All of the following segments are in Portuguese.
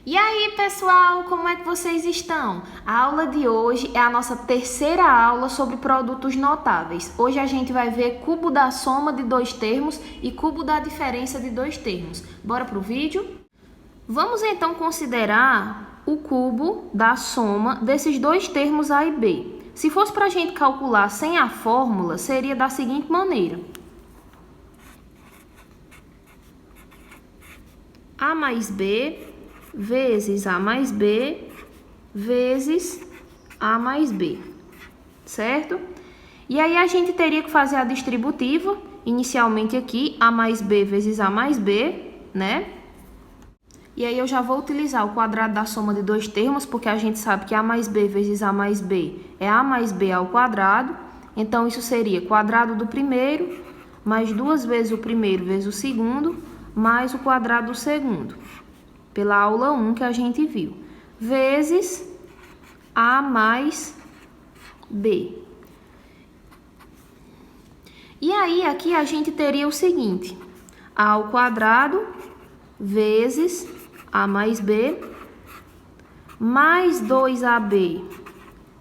E aí, pessoal, como é que vocês estão? A aula de hoje é a nossa terceira aula sobre produtos notáveis. Hoje a gente vai ver cubo da soma de dois termos e cubo da diferença de dois termos. Bora pro vídeo? Vamos então considerar o cubo da soma desses dois termos A e B. Se fosse para a gente calcular sem a fórmula, seria da seguinte maneira. A mais B vezes A mais B vezes A mais B, certo? E aí a gente teria que fazer a distributiva, inicialmente aqui, A mais B vezes A mais B, né? E aí eu já vou utilizar o quadrado da soma de dois termos, porque a gente sabe que A mais B vezes A mais B é A mais B ao quadrado. Então, isso seria quadrado do primeiro, mais duas vezes o primeiro vezes o segundo, mais o quadrado do segundo, pela aula 1 que a gente viu, vezes A mais B. E aí, aqui a gente teria o seguinte, A ao quadrado vezes A mais B, mais 2AB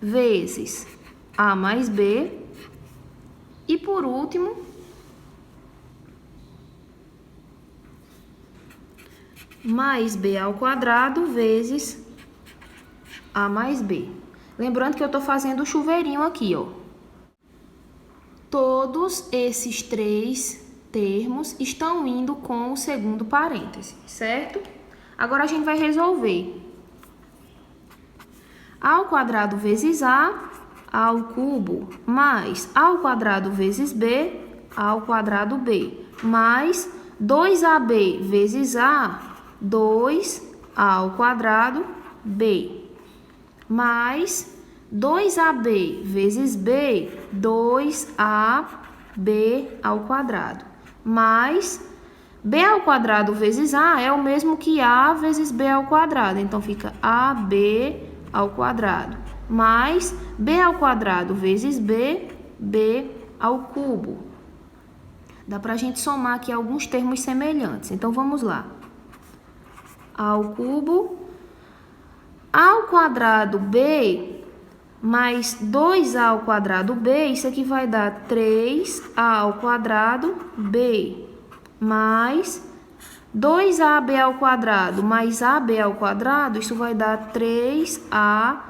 vezes A mais B, e por último, mais B ao quadrado vezes A mais B. Lembrando que eu estou fazendo o chuveirinho aqui, ó. Todos esses três termos estão indo com o segundo parêntese, certo? Agora a gente vai resolver. A ao quadrado vezes A ao cubo, mais A ao quadrado vezes B ao quadrado B, mais 2AB vezes A, 2A ao quadrado B, mais 2AB vezes B, 2AB ao quadrado, mais B ao quadrado vezes A é o mesmo que A vezes B ao quadrado, então fica AB ao quadrado, mais B ao quadrado vezes B, B ao cubo. Dá pra gente somar aqui alguns termos semelhantes, então vamos lá. A ao cubo, A ao quadrado B mais 2A ao quadrado B, isso aqui vai dar 3A ao quadrado B, mais 2AB ao quadrado mais AB ao quadrado, isso vai dar 3AB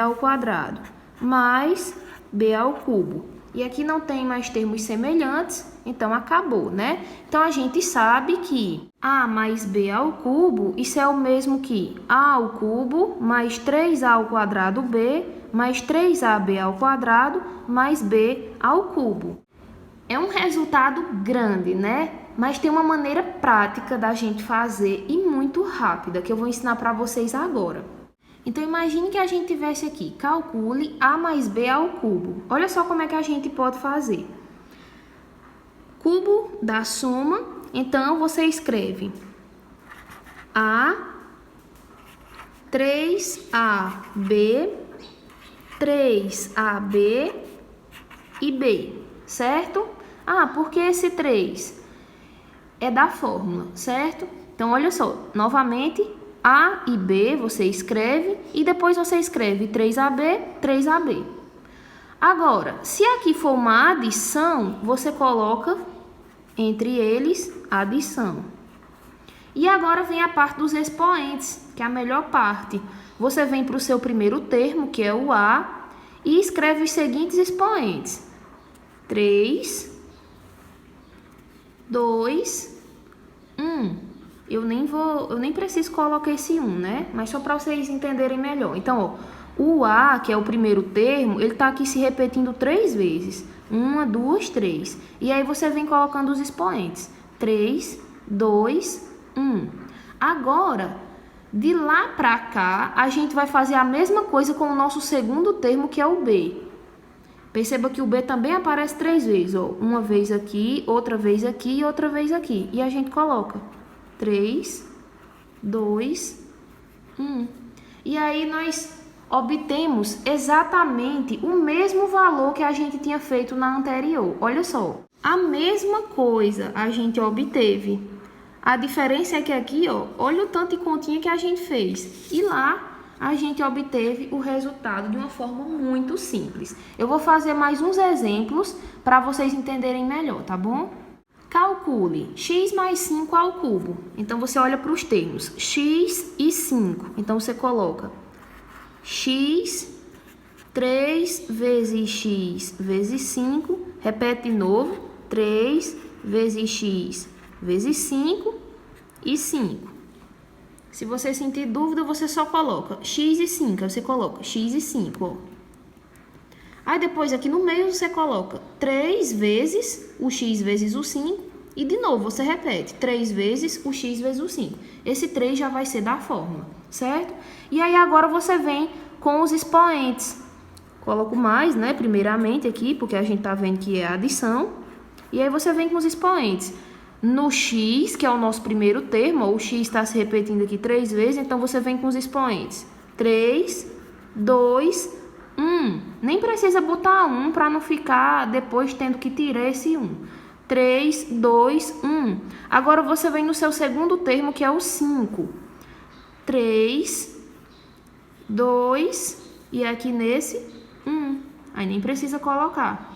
ao quadrado, mais B ao cubo. E aqui não tem mais termos semelhantes, então acabou, né? Então, a gente sabe que A mais B ao cubo, isso é o mesmo que A ao cubo mais 3A ao quadrado B mais 3AB ao quadrado mais B ao cubo. É um resultado grande, né? Mas tem uma maneira prática da gente fazer e muito rápida, que eu vou ensinar para vocês agora. Então, imagine que a gente tivesse aqui, calcule A mais B ao cubo. Olha só como é que a gente pode fazer. Cubo da soma, então você escreve A, 3AB, 3AB e B, certo? Ah, por que esse 3? É da fórmula, certo? Então, olha só, novamente, A e B você escreve e depois você escreve 3AB, 3AB. Agora, se aqui for uma adição, você coloca entre eles adição. E agora vem a parte dos expoentes, que é a melhor parte. Você vem para o seu primeiro termo, que é o A, e escreve os seguintes expoentes. 3, 2, 1. Eu nem preciso colocar esse 1, né? Mas só para vocês entenderem melhor. Então, ó, o A, que é o primeiro termo, ele tá aqui se repetindo 3 vezes. 1, 2, 3. E aí você vem colocando os expoentes. 3, 2, 1. Agora, de lá para cá, a gente vai fazer a mesma coisa com o nosso segundo termo, que é o B. Perceba que o B também aparece 3 vezes, ó. Uma vez aqui, outra vez aqui e outra vez aqui. E a gente coloca 3, 2, 1. E aí nós obtemos exatamente o mesmo valor que a gente tinha feito na anterior. Olha só, a mesma coisa a gente obteve. A diferença é que aqui, ó, olha o tanto de continha que a gente fez. E lá a gente obteve o resultado de uma forma muito simples. Eu vou fazer mais uns exemplos para vocês entenderem melhor, tá bom? Calcule x mais 5 ao cubo. Então, você olha para os termos x e 5. Então, você coloca x, 3 vezes x vezes 5. Repete de novo, 3 vezes x vezes 5 e 5. Se você sentir dúvida, você só coloca x e 5. Aí você coloca x e 5, ó. Aí depois aqui no meio você coloca 3 vezes o x vezes o 5. E de novo você repete 3 vezes o x vezes o 5. Esse 3 já vai ser da fórmula, certo? E aí agora você vem com os expoentes. Coloco mais, né, primeiramente aqui, porque a gente tá vendo que é adição. E aí você vem com os expoentes. No x, que é o nosso primeiro termo, o x está se repetindo aqui 3 vezes, então você vem com os expoentes. 3, 2, 1. Nem precisa botar 1 para não ficar depois tendo que tirar esse 1. 3, 2, 1. Agora você vem no seu segundo termo, que é o 5. 3, 2 e aqui nesse 1. Aí nem precisa colocar.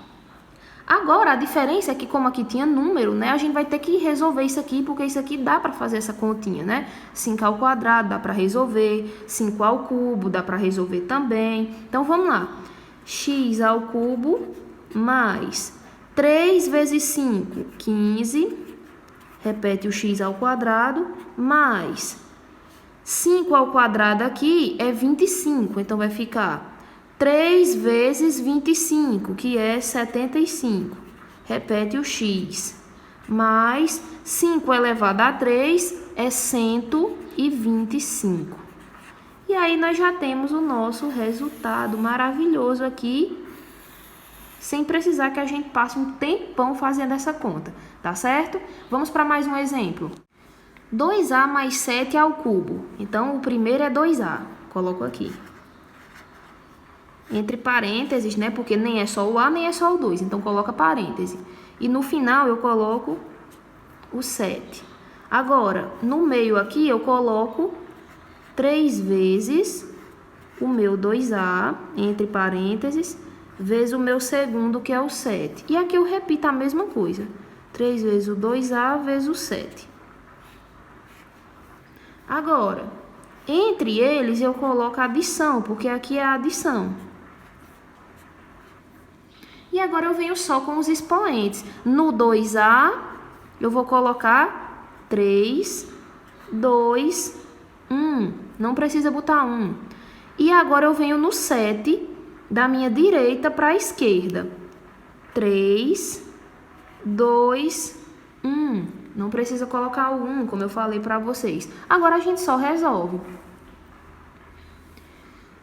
Agora, a diferença é que como aqui tinha número, né, a gente vai ter que resolver isso aqui, porque isso aqui dá para fazer essa continha, né? 5 ao quadrado dá para resolver, 5 ao cubo dá para resolver também. Então, vamos lá. X ao cubo mais 3 vezes 5, 15. Repete o x ao quadrado, mais 5 ao quadrado aqui é 25, então vai ficar 3 vezes 25, que é 75. Repete o x. Mais 5 elevado a 3 é 125. E aí nós já temos o nosso resultado maravilhoso aqui, sem precisar que a gente passe um tempão fazendo essa conta, tá certo? Vamos para mais um exemplo. 2a mais 7 ao cubo. Então, o primeiro é 2a. Coloco aqui. Entre parênteses, né? Porque nem é só o A, nem é só o 2. Então, coloca parêntese. E no final, eu coloco o 7. Agora, no meio aqui, eu coloco 3 vezes o meu 2A, entre parênteses, vezes o meu segundo, que é o 7. E aqui eu repito a mesma coisa. 3 vezes o 2A vezes o 7. Agora, entre eles, eu coloco a adição, porque aqui é a adição. E agora eu venho só com os expoentes. No 2A, eu vou colocar 3, 2, 1. Não precisa botar 1. E agora eu venho no 7, da minha direita para a esquerda. 3, 2, 1. Não precisa colocar o 1, como eu falei para vocês. Agora a gente só resolve.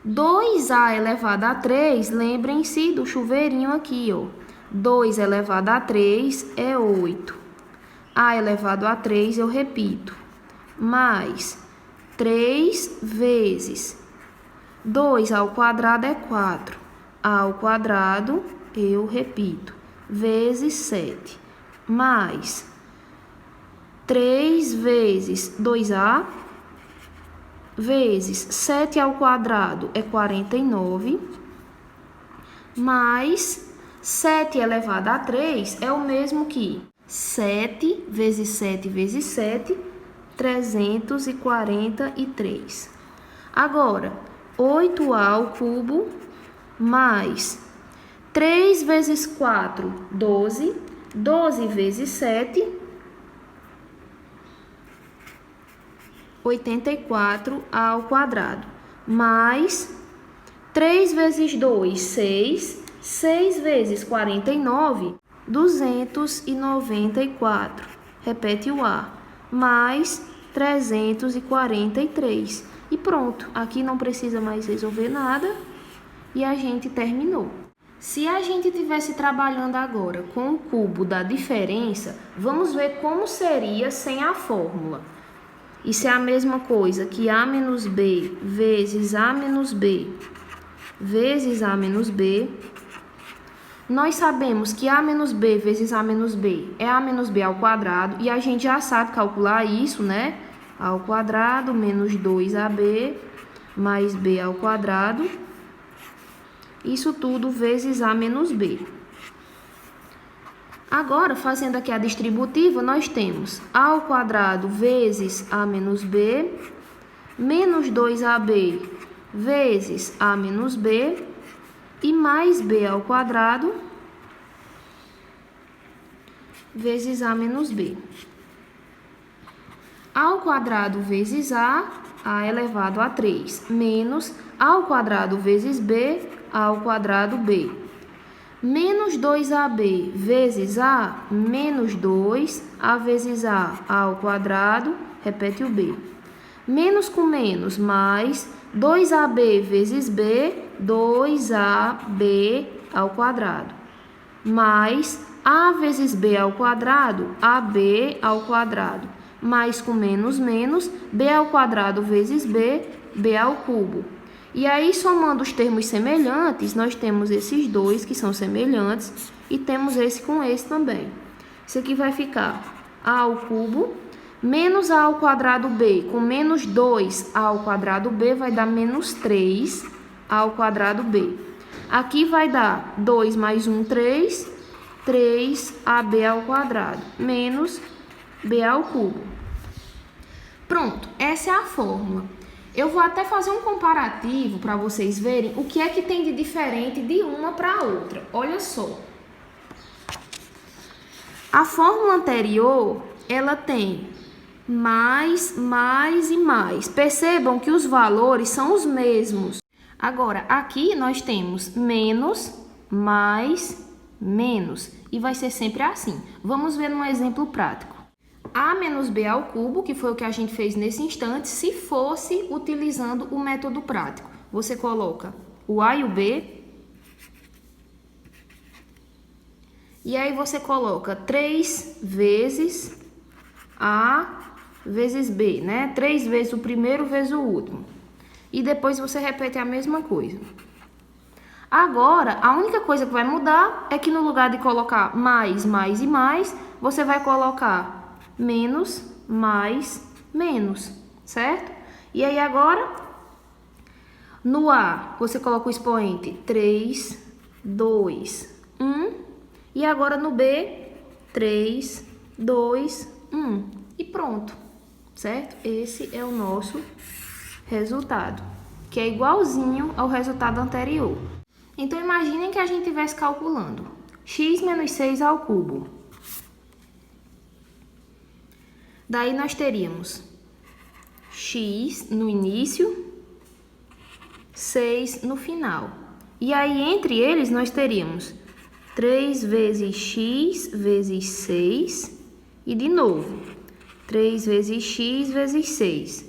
2a elevado a 3, lembrem-se do chuveirinho aqui, ó. 2 elevado a 3 é 8. A elevado a 3, eu repito. Mais 3 vezes 2 ao quadrado é 4. A ao quadrado, eu repito, vezes 7. Mais 3 vezes 2a, vezes 7 ao quadrado é 49, mais 7 elevado a 3 é o mesmo que 7 vezes 7 vezes 7, 343. Agora, 8a ao cubo, mais 3 vezes 4, 12, 12 vezes 7, 84 ao quadrado, mais 3 vezes 2, 6, 6 vezes 49, 294. Repete o A, mais 343. E pronto, aqui não precisa mais resolver nada e a gente terminou. Se a gente estivesse trabalhando agora com o cubo da diferença, vamos ver como seria sem a fórmula. Isso é a mesma coisa que A menos B vezes A menos B vezes A menos B Nós sabemos que A menos B vezes A menos B é A menos B ao quadrado. E a gente já sabe calcular isso, né? A ao quadrado menos 2AB mais B ao quadrado. Isso tudo vezes A menos B. Agora, fazendo aqui a distributiva, nós temos A ao quadrado vezes A menos B, menos 2AB vezes A menos B, e mais B ao quadrado vezes A menos B. A ao quadrado vezes A elevado a 3, menos A ao quadrado vezes B, A ao quadrado B. Menos 2AB vezes A, menos 2, A vezes A ao quadrado, repete o B. Menos com menos, mais 2AB vezes B, 2AB ao quadrado. Mais A vezes B ao quadrado, AB ao quadrado. Mais com menos, menos, B ao quadrado vezes B, B ao cubo. E aí, somando os termos semelhantes, nós temos esses dois que são semelhantes e temos esse com esse também. Isso aqui vai ficar A ao cubo menos A ao quadrado B com menos 2A ao quadrado B vai dar menos 3A ao quadrado B. Aqui vai dar 2 mais 1, 3, 3AB ao quadrado menos B ao cubo. Pronto, essa é a fórmula. Eu vou até fazer um comparativo para vocês verem o que é que tem de diferente de uma para a outra. Olha só. A fórmula anterior, ela tem mais, mais e mais. Percebam que os valores são os mesmos. Agora, aqui nós temos menos, mais, menos. E vai ser sempre assim. Vamos ver um exemplo prático. A menos B ao cubo, que foi o que a gente fez nesse instante, se fosse utilizando o método prático. Você coloca o A e o B. E aí você coloca 3 vezes A vezes B, né? 3 vezes o primeiro vezes o último. E depois você repete a mesma coisa. Agora, a única coisa que vai mudar é que no lugar de colocar mais, mais e mais, você vai colocar menos, mais, menos, certo? E aí agora, no A, você coloca o expoente 3, 2, 1. E agora no B, 3, 2, 1. E pronto, certo? Esse é o nosso resultado, que é igualzinho ao resultado anterior. Então, imaginem que a gente estivesse calculando x menos 6 ao cubo. Daí nós teríamos x no início, 6 no final. E aí, entre eles, nós teríamos 3 vezes x vezes 6 e, de novo, 3 vezes x vezes 6.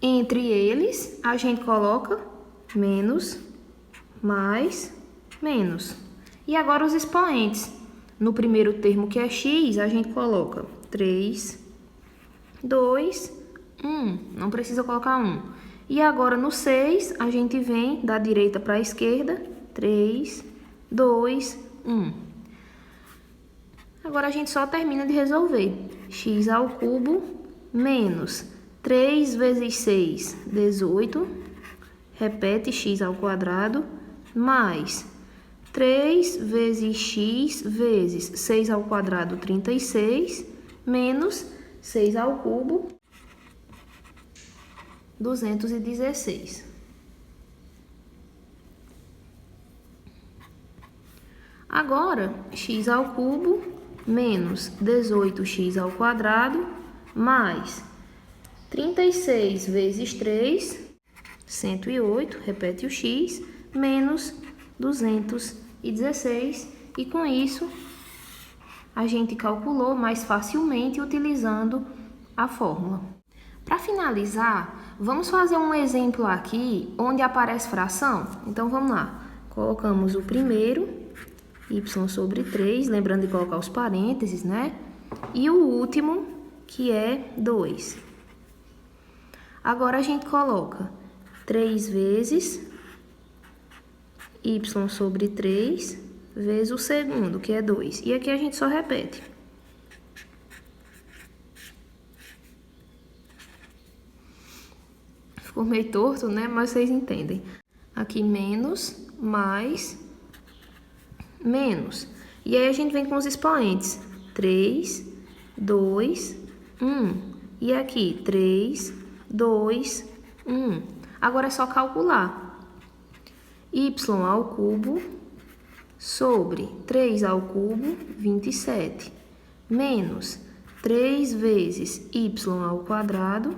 Entre eles, a gente coloca menos, mais, menos. E agora os expoentes. No primeiro termo, que é x, a gente coloca 3, 2, 1. Não precisa colocar 1. E agora no 6, a gente vem da direita para a esquerda. 3, 2, 1. Agora a gente só termina de resolver. X ao cubo menos 3 vezes 6, 18. Repete x ao quadrado mais 3 vezes x vezes 6 ao quadrado, 36, menos 6 ao cubo, 216. Agora, x ao cubo menos 18x ao quadrado mais 36 vezes 3, 108, repete o x, menos 216. E com isso, a gente calculou mais facilmente utilizando a fórmula. Para finalizar, vamos fazer um exemplo aqui onde aparece fração. Então, vamos lá. Colocamos o primeiro, y sobre 3, lembrando de colocar os parênteses, né? E o último, que é 2. Agora, a gente coloca 3 vezes y sobre 3 vezes o segundo, que é 2. E aqui a gente só repete. Ficou meio torto, né? Mas vocês entendem. Aqui menos, mais, menos. E aí a gente vem com os expoentes. 3, 2, 1. E aqui 3, 2, 1. Agora é só calcular. Y ao cubo sobre 3 ao cubo, 27. Menos 3 vezes y ao quadrado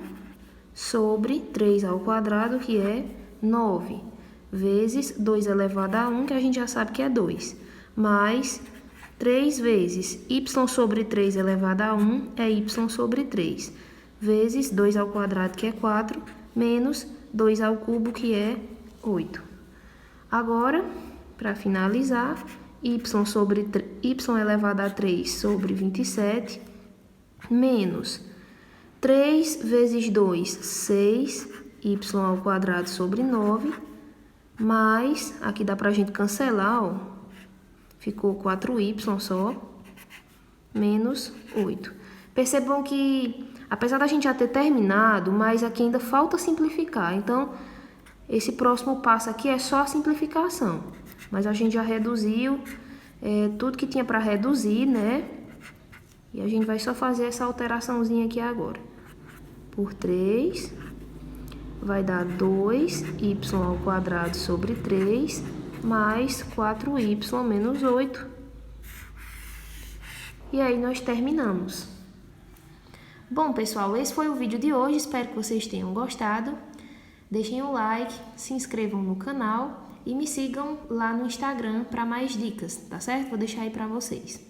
sobre 3 ao quadrado, que é 9. Vezes 2 elevado a 1, que a gente já sabe que é 2. Mais 3 vezes y sobre 3 elevado a 1 é y sobre 3. Vezes 2 ao quadrado, que é 4. Menos 2 ao cubo, que é 8. Agora, para finalizar, y elevado a 3 sobre 27, menos 3 vezes 2, 6, y ao quadrado sobre 9, mais, aqui dá pra gente cancelar, ó, ficou 4y só, menos 8. Percebam que, apesar da gente já ter terminado, mas aqui ainda falta simplificar, então esse próximo passo aqui é só a simplificação. Mas a gente já reduziu tudo que tinha para reduzir, né? E a gente vai só fazer essa alteraçãozinha aqui agora. Por 3, vai dar 2y ao quadrado sobre 3, mais 4y menos 8. E aí nós terminamos. Bom, pessoal, esse foi o vídeo de hoje. Espero que vocês tenham gostado. Deixem o like, se inscrevam no canal e me sigam lá no Instagram para mais dicas, tá certo? Vou deixar aí para vocês.